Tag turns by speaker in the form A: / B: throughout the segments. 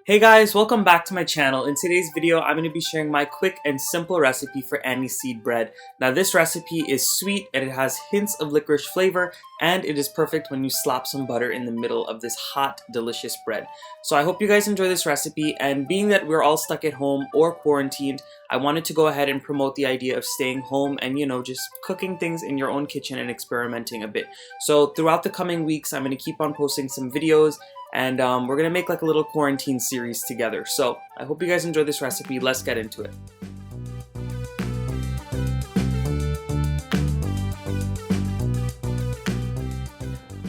A: Hey guys, welcome back to my channel. In today's video, I'm going to be sharing my quick and simple recipe for anise seed bread. Now this recipe is sweet and it has hints of licorice flavor, and it is perfect when you slap some butter in the middle of this hot, delicious bread. So I hope you guys enjoy this recipe, and being that we're all stuck at home or quarantined, I wanted to go ahead and promote the idea of staying home and, just cooking things in your own kitchen and experimenting a bit. So throughout the coming weeks, I'm going to keep on posting some videos, and we're gonna make like a little quarantine series together. So I hope you guys enjoy this recipe. Let's get into it.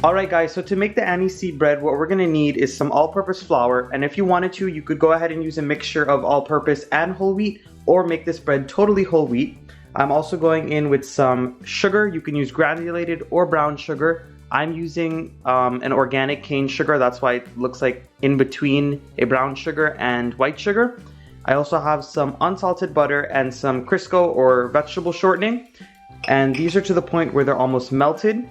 A: Alright guys, so to make the anise seed bread, what we're gonna need is some all-purpose flour, and if you wanted to, you could go ahead and use a mixture of all-purpose and whole wheat, or make this bread totally whole wheat. I'm also going in with some sugar. You can use granulated or brown sugar. I'm using an organic cane sugar, that's why it looks like in between a brown sugar and white sugar. I also have some unsalted butter and some Crisco or vegetable shortening, and these are to the point where they're almost melted.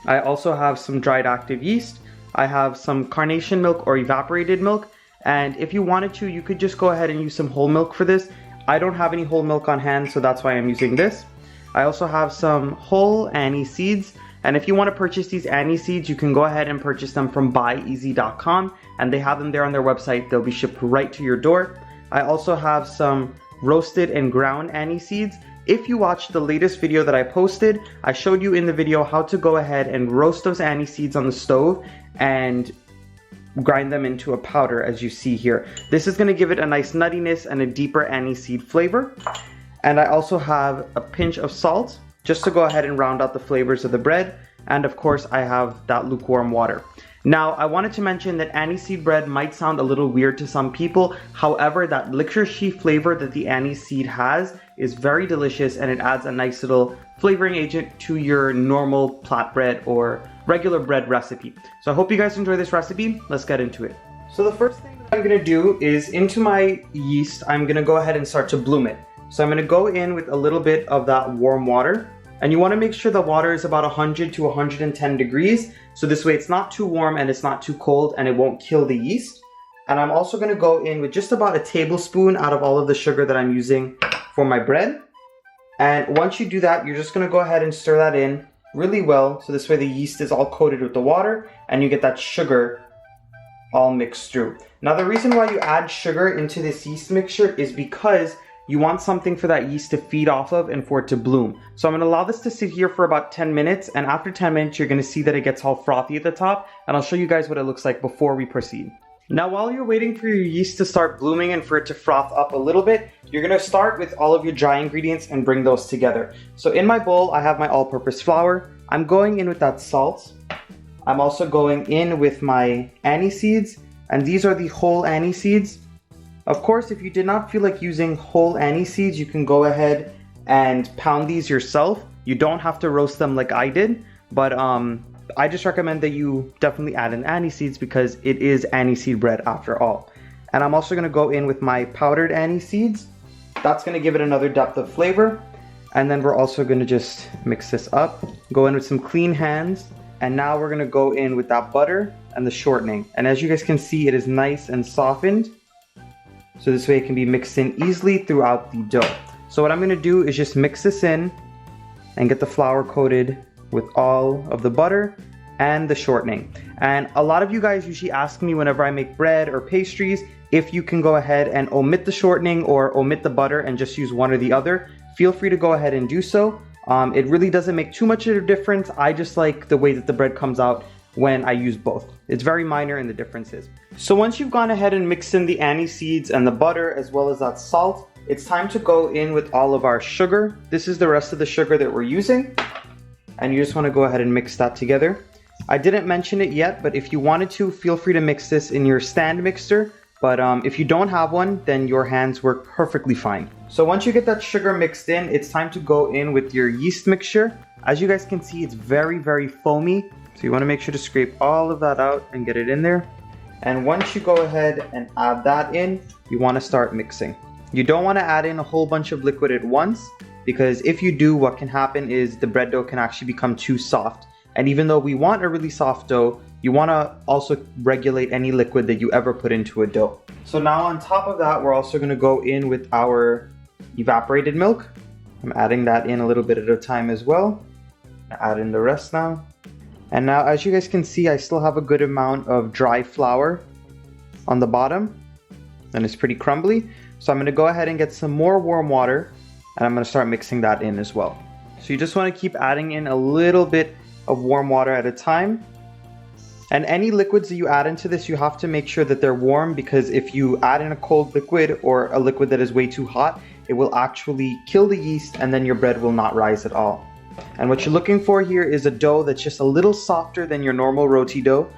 A: I also have some dried active yeast. I have some carnation milk or evaporated milk, and if you wanted to, you could just go ahead and use some whole milk for this. I don't have any whole milk on hand, so that's why I'm using this. I also have some whole anise seeds. And if you want to purchase these anise seeds, you can go ahead and purchase them from buyeasy.com, and they have them there on their website. They'll be shipped right to your door. I also have some roasted and ground anise seeds. If you watched the latest video that I posted, I showed you in the video how to go ahead and roast those anise seeds on the stove and grind them into a powder, as you see here. This is going to give it a nice nuttiness and a deeper anise seed flavor. And I also have a pinch of salt, just to go ahead and round out the flavors of the bread. And of course, I have that lukewarm water. Now, I wanted to mention that anise seed bread might sound a little weird to some people. However, that licoricey flavor that the anise seed has is very delicious, and it adds a nice little flavoring agent to your normal flatbread or regular bread recipe. So I hope you guys enjoy this recipe. Let's get into it. So the first thing that I'm gonna do is, into my yeast, I'm gonna go ahead and start to bloom it. So I'm gonna go in with a little bit of that warm water. And you want to make sure the water is about 100 to 110 degrees, so this way it's not too warm and it's not too cold, and it won't kill the yeast. And I'm also going to go in with just about a tablespoon out of all of the sugar that I'm using for my bread. And once you do that, you're just going to go ahead and stir that in really well, so this way the yeast is all coated with the water and you get that sugar all mixed through. Now the reason why you add sugar into this yeast mixture is because you want something for that yeast to feed off of and for it to bloom. So I'm gonna allow this to sit here for about 10 minutes, and after 10 minutes, you're gonna see that it gets all frothy at the top, and I'll show you guys what it looks like before we proceed. Now, while you're waiting for your yeast to start blooming and for it to froth up a little bit, you're gonna start with all of your dry ingredients and bring those together. So in my bowl, I have my all-purpose flour. I'm going in with that salt. I'm also going in with my anise seeds, and these are the whole anise seeds. Of course, if you did not feel like using whole anise seeds, you can go ahead and pound these yourself. You don't have to roast them like I did, but I just recommend that you definitely add in anise seeds because it is anise seed bread after all. And I'm also gonna go in with my powdered anise seeds. That's gonna give it another depth of flavor. And then we're also gonna just mix this up. Go in with some clean hands. And now we're gonna go in with that butter and the shortening. And as you guys can see, it is nice and softened. So this way it can be mixed in easily throughout the dough. So what I'm gonna do is just mix this in and get the flour coated with all of the butter and the shortening. And a lot of you guys usually ask me whenever I make bread or pastries if you can go ahead and omit the shortening or omit the butter and just use one or the other. Feel free to go ahead and do so. It really doesn't make too much of a difference. I just like the way that the bread comes out when I use both. It's very minor in the differences. So once you've gone ahead and mixed in the anise seeds and the butter as well as that salt, it's time to go in with all of our sugar. This is the rest of the sugar that we're using. And you just want to go ahead and mix that together. I didn't mention it yet, but if you wanted to, feel free to mix this in your stand mixer. But if you don't have one, then your hands work perfectly fine. So once you get that sugar mixed in, it's time to go in with your yeast mixture. As you guys can see, it's very, very foamy. So you want to make sure to scrape all of that out and get it in there. And once you go ahead and add that in, you want to start mixing. You don't want to add in a whole bunch of liquid at once, because if you do, what can happen is the bread dough can actually become too soft And even though we want a really soft dough, you want to also regulate any liquid that you ever put into a dough. So now on top of that, we're also going to go in with our evaporated milk. I'm adding that in a little bit at a time as well. Add in the rest now. And now, as you guys can see, I still have a good amount of dry flour on the bottom, and it's pretty crumbly. So I'm going to go ahead and get some more warm water, and I'm going to start mixing that in as well. So you just want to keep adding in a little bit of warm water at a time. And any liquids that you add into this, you have to make sure that they're warm, because if you add in a cold liquid or a liquid that is way too hot, it will actually kill the yeast, and then your bread will not rise at all. And what you're looking for here is a dough that's just a little softer than your normal roti dough.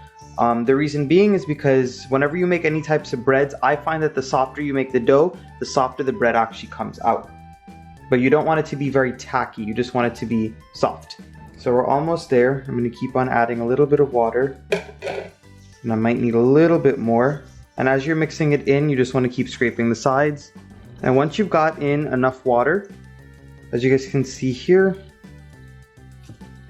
A: The reason being is because whenever you make any types of breads, I find that the softer you make the dough, the softer the bread actually comes out. But you don't want it to be very tacky, you just want it to be soft. So we're almost there. I'm going to keep on adding a little bit of water. And I might need a little bit more. And as you're mixing it in, you just want to keep scraping the sides. And once you've got in enough water, as you guys can see here,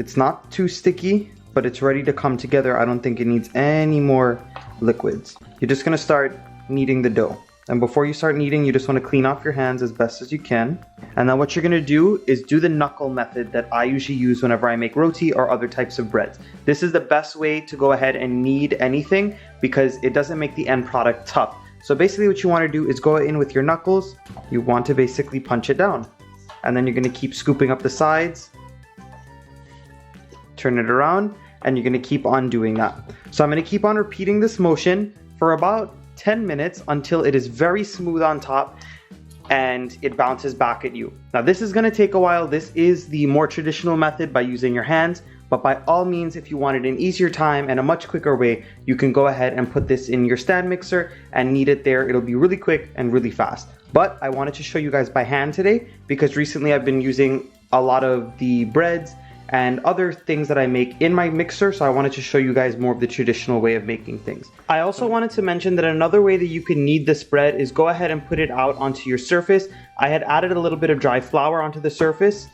A: it's not too sticky, but it's ready to come together. I don't think it needs any more liquids. You're just going to start kneading the dough. And before you start kneading, you just want to clean off your hands as best as you can. And then what you're going to do is do the knuckle method that I usually use whenever I make roti or other types of breads. This is the best way to go ahead and knead anything, because it doesn't make the end product tough. So basically what you want to do is go in with your knuckles. You want to basically punch it down. And then you're going to keep scooping up the sides. Turn it around, and you're going to keep on doing that. So I'm going to keep on repeating this motion for about 10 minutes until it is very smooth on top and it bounces back at you. Now this is going to take a while. This is the more traditional method by using your hands, but by all means, if you wanted an easier time and a much quicker way, you can go ahead and put this in your stand mixer and knead it there. It'll be really quick and really fast. But I wanted to show you guys by hand today, because recently I've been using a lot of the breads and other things that I make in my mixer, so I wanted to show you guys more of the traditional way of making things. I also wanted to mention that another way that you can knead this bread is go ahead and put it out onto your surface. I had added a little bit of dry flour onto the surface,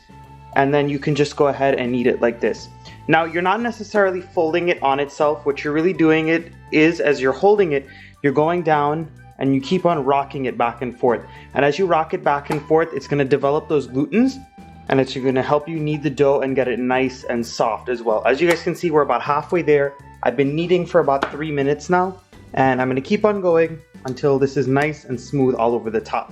A: and then you can just go ahead and knead it like this. Now, you're not necessarily folding it on itself. What you're really doing it is, as you're holding it, you're going down and you keep on rocking it back and forth. And as you rock it back and forth, it's going to develop those glutens, and it's going to help you knead the dough and get it nice and soft as well. As you guys can see, we're about halfway there. I've been kneading for about 3 minutes now, and I'm going to keep on going until this is nice and smooth all over the top.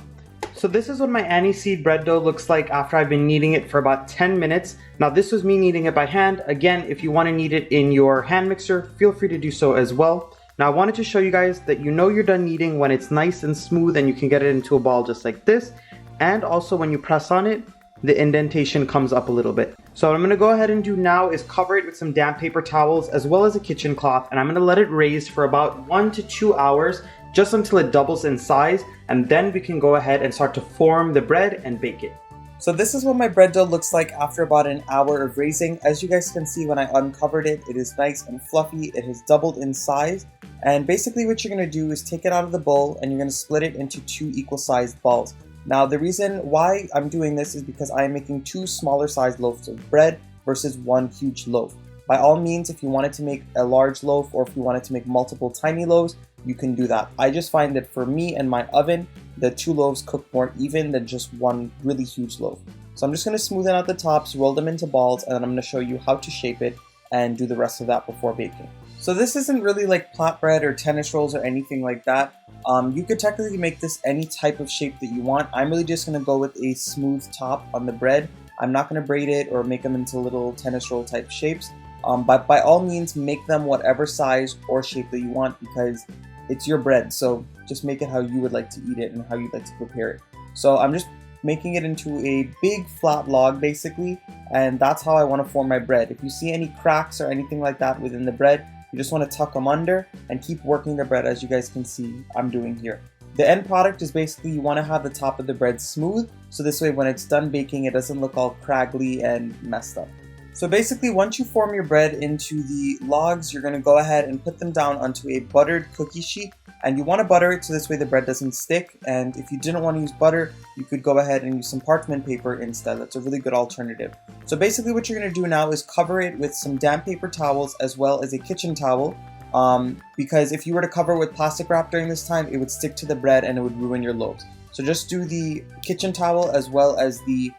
A: So this is what my aniseed bread dough looks like after I've been kneading it for about 10 minutes. Now this was me kneading it by hand. Again, if you want to knead it in your hand mixer, feel free to do so as well. Now I wanted to show you guys that you know you're done kneading when it's nice and smooth and you can get it into a ball just like this. And also when you press on it, the indentation comes up a little bit. So what I'm going to go ahead and do now is cover it with some damp paper towels as well as a kitchen cloth, and I'm going to let it raise for about 1 to 2 hours, just until it doubles in size, and then we can go ahead and start to form the bread and bake it. So this is what my bread dough looks like after about an hour of raising. As you guys can see, when I uncovered it, it is nice and fluffy. It has doubled in size, and basically what you're going to do is take it out of the bowl and you're going to split it into 2 equal sized balls. Now the reason why I'm doing this is because I am making 2 smaller sized loaves of bread versus 1 huge loaf. By all means, if you wanted to make a large loaf or if you wanted to make multiple tiny loaves, you can do that. I just find that for me and my oven, the 2 loaves cook more even than just 1 really huge loaf. So I'm just going to smoothen out the tops, roll them into balls, and then I'm going to show you how to shape it and do the rest of that before baking. So this isn't really like flatbread or tennis rolls or anything like that. You could technically make this any type of shape that you want. I'm really just going to go with a smooth top on the bread. I'm not going to braid it or make them into little tennis roll type shapes. But by all means, make them whatever size or shape that you want, because it's your bread. So just make it how you would like to eat it and how you'd like to prepare it. So I'm just making it into a big flat log basically, and that's how I want to form my bread. If you see any cracks or anything like that within the bread, you just want to tuck them under and keep working the bread, as you guys can see I'm doing here. The end product is basically you want to have the top of the bread smooth, so this way when it's done baking it doesn't look all craggly and messed up.
B: So basically, once you form your bread into the logs, you're going to go ahead and put them down onto a buttered cookie sheet. And you want to butter it so this way the bread doesn't stick. And if you didn't want to use butter, you could go ahead and use some parchment paper instead. That's a really good alternative. So basically what you're going to do now is cover it with some damp paper towels as well as a kitchen towel. Because if you were to cover it with plastic wrap during this time, it would stick to the bread and it would ruin your loaves. So just do the kitchen towel as well as the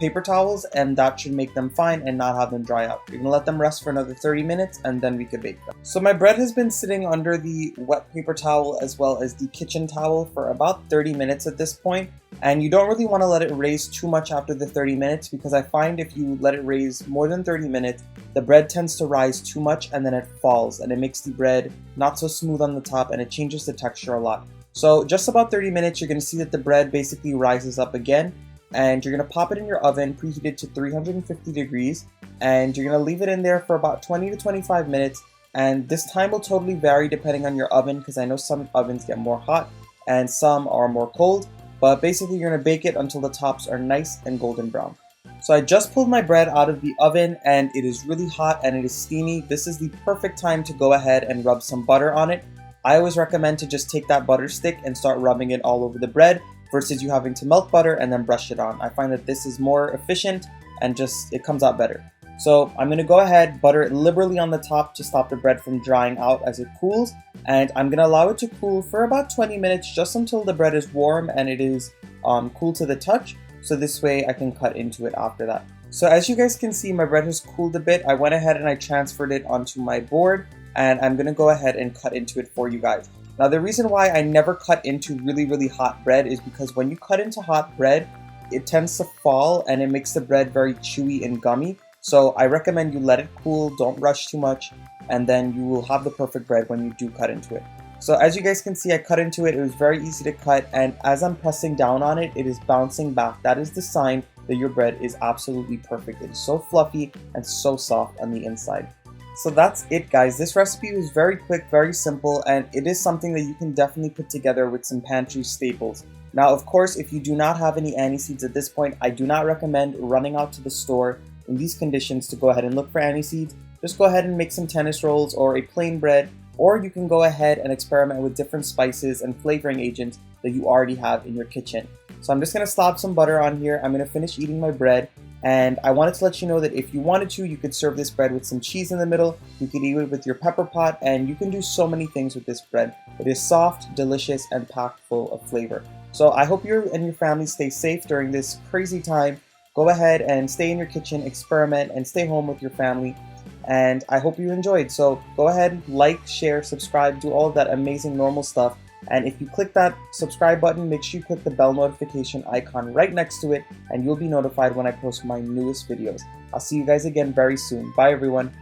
B: paper towels, and that should make them fine and not have them dry out. You're gonna let them rest for another 30 minutes and then we could bake them. So my bread has been sitting under the wet paper towel as well as the kitchen towel for about 30 minutes at this point. And you don't really want to let it raise too much after the 30 minutes because I find if you let it raise more than 30 minutes, the bread tends to rise too much and then it falls and it makes the bread not so smooth on the top and it changes the texture a lot. So just about 30 minutes, you're gonna see that the bread basically rises up again. And you're going to pop it in your oven, preheated to 350 degrees, and you're going to leave it in there for about 20 to 25 minutes, and this time will totally vary depending on your oven, because I know some ovens get more hot and some are more cold, but basically you're going to bake it until the tops are nice and golden brown. So I just pulled my bread out of the oven and it is really hot and it is steamy. This is the perfect time to go ahead and rub some butter on it. I always recommend to just take that butter stick and start rubbing it all over the bread, versus you having to melt butter and then brush it on. I find that this is more efficient and just it comes out better. So I'm gonna go ahead, butter it liberally on the top to stop the bread from drying out as it cools, and I'm gonna allow it to cool for about 20 minutes, just until the bread is warm and it is cool to the touch, so this way I can cut into it after that. So as you guys can see, my bread has cooled a bit. I went ahead and I transferred it onto my board, and I'm gonna go ahead and cut into it for you guys. Now the reason why I never cut into really hot bread is because when you cut into hot bread, it tends to fall and it makes the bread very chewy and gummy. So I recommend you let it cool, don't rush too much, and then you will have the perfect bread when you do cut into it. So as you guys can see, I cut into it. It was very easy to cut, and as I'm pressing down on it, it is bouncing back. That is the sign that your bread is absolutely perfect. It is so fluffy and so soft on the inside. So that's it, guys. This recipe was very quick, very simple, and it is something that you can definitely put together with some pantry staples. Now, of course, if you do not have any anise seeds at this point, I do not recommend running out to the store in these conditions to go ahead and look for anise seeds. Just go ahead and make some tennis rolls or a plain bread, or you can go ahead and experiment with different spices and flavoring agents that you already have in your kitchen. So I'm just going to slap some butter on here. I'm going to finish eating my bread. And I wanted to let you know that if you wanted to, you could serve this bread with some cheese in the middle. You could eat it with your pepper pot, and you can do so many things with this bread. It is soft, delicious, and packed full of flavor. So I hope you and your family stay safe during this crazy time. Go ahead and stay in your kitchen, experiment, and stay home with your family. And I hope you enjoyed. So go ahead, like, share, subscribe, do all of that amazing normal stuff. And if you click that subscribe button, make sure you click the bell notification icon right next to it, and you'll be notified when I post my newest videos. I'll see you guys again very soon. Bye, everyone.